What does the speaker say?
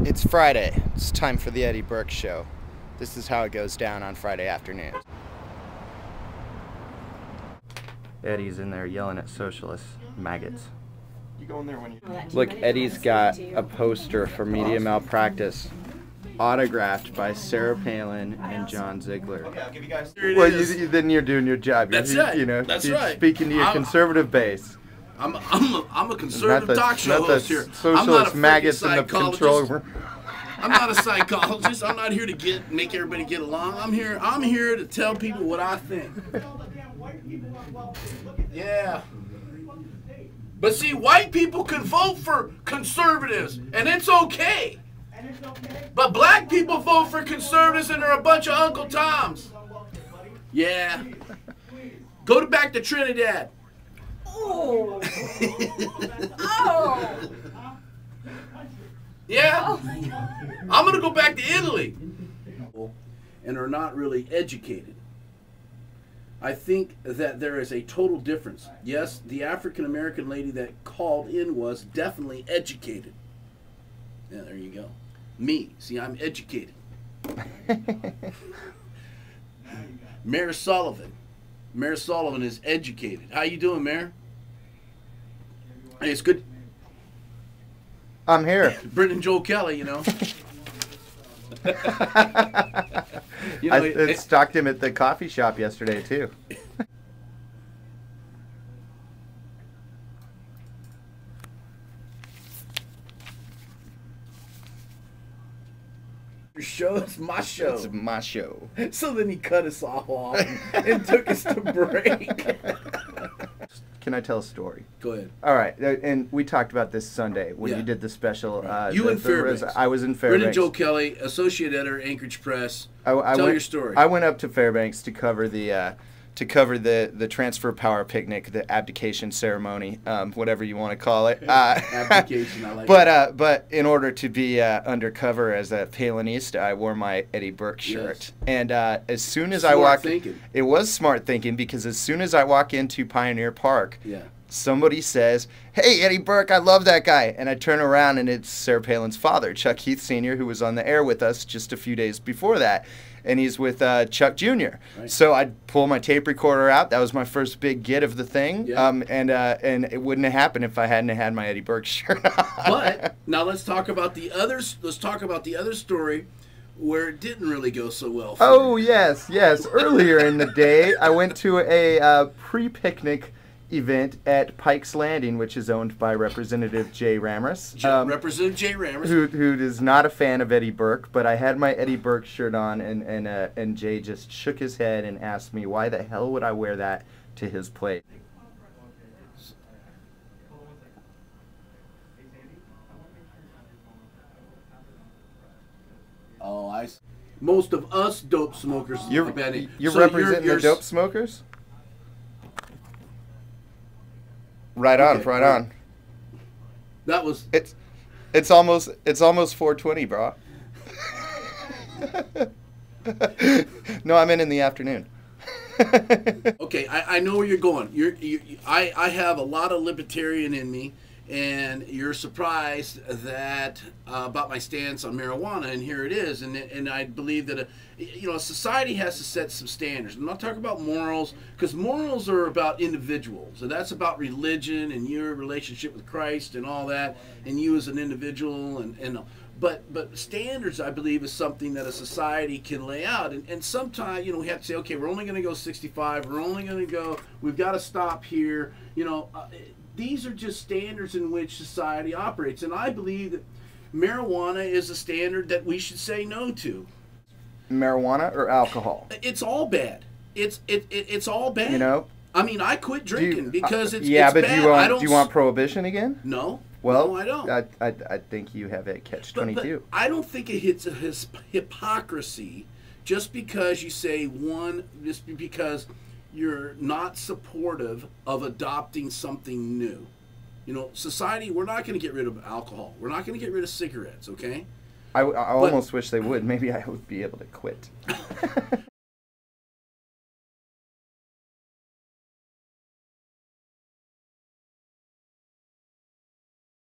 It's Friday. It's time for the Eddie Burke Show. This is how it goes down on Friday afternoons. Eddie's in there yelling at socialist maggots. You go in there when you... Look, Eddie's got a poster for Media Malpractice, autographed by Sarah Palin and John Ziegler. Okay, I'll give you guys... Well, then you're doing your job. That's you're, right. You know, That's you're right. speaking to your conservative base. I'm a conservative talk show not the host here. Socialist maggots in the control room. I'm not a psychologist. I'm not here to make everybody get along. I'm here to tell people what I think. Yeah. But see, white people can vote for conservatives, and it's okay. But black people vote for conservatives, and they're a bunch of Uncle Toms. Yeah. Go back to Trinidad. Oh. Oh. Yeah. I'm going to go back to Italy. And are not really educated. I think that there is a total difference. Yes, the African American lady that called in was definitely educated. Yeah, there you go. Me, see, I'm educated. Mayor Sullivan. Mayor Sullivan is educated. How you doing, Mayor? Hey, it's good. I'm here. Brendan Joel Kelly, you know. I stalked him at the coffee shop yesterday, too. Your show is my show. It's my show. So then he cut us off and took us to break. Can I tell a story? Go ahead. All right, and we talked about this Sunday when Yeah. you did the special. You in Fairbanks. I was in Brendan Fairbanks. Joel Kelly, associate editor, Anchorage Press. Tell your story. I went up to Fairbanks to cover the transfer power picnic, the abdication ceremony, whatever you want to call it. Abdication, I like it. But in order to be undercover as a Palinista, I wore my Eddie Burke shirt. Yes. And as soon as Smart I walked, thinking. it was smart thinking, because as soon as I walk into Pioneer Park, Yeah. somebody says, "Hey, Eddie Burke, I love that guy." And I turn around, and it's Sarah Palin's father, Chuck Heath Sr., who was on the air with us just a few days before that. And he's with Chuck Jr. Right. So I'd pull my tape recorder out. That was my first big get of the thing. Yeah. And it wouldn't have happened if I hadn't had my Eddie Burke shirt on. But now let's talk about the others. Let's talk about the other story where it didn't really go so well. Oh, yes. Earlier in the day, I went to a pre-picnic event at Pike's Landing, which is owned by Representative Jay Ramirez. Representative Jay Ramirez. Who is not a fan of Eddie Burke, but I had my Eddie Burke shirt on, and Jay just shook his head and asked me, why the hell would I wear that to his plate? Oh, most of us dope smokers. You're So representing the dope smokers? Right on, Okay, right well, on. That was It's almost 4:20, bro. No, I'm in the afternoon. okay. I know where you're going. I have a lot of libertarian in me, and you're surprised that about my stance on marijuana, and here it is. And I believe that a society has to set some standards. I'm not talking about morals, because morals are about individuals, and that's about religion and your relationship with Christ and all that, and you as an individual, but standards, I believe, is something that a society can lay out, and sometimes we have to say, okay, we're only going to go 65. We've got to stop here. These are just standards in which society operates, and I believe that marijuana is a standard that we should say no to. Marijuana or alcohol? It's all bad. It's all bad. I mean, I quit drinking because it's yeah, it's but bad. do you want prohibition again? No. Well, no, I don't. I think you have it catch-22. But I don't think it hits a hypocrisy just because you say just because you're not supportive of adopting something new. Society, we're not going to get rid of alcohol. We're not going to get rid of cigarettes, okay? I almost wish they would. Maybe I would be able to quit.